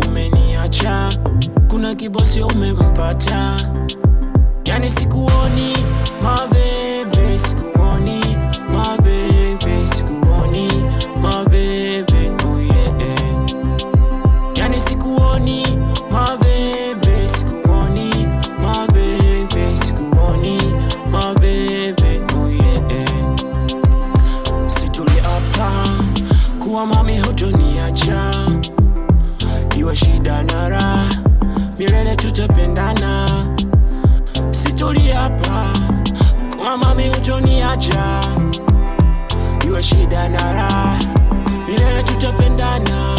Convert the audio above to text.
umeniacha, kuna kibosi umempata. Yani sikuoni my baby, sikuoni my baby, sikuoni my baby, oh yeah. Yani sikuoni my baby, sikuoni my baby, sikuoni my baby, oh yeah. Situliapa kuwa mami hutoniacha, iwe shida na raha, milele tutapendana. Situliapa kuwa mami hutoniacha, iwe shida na raha, milele tutapendana.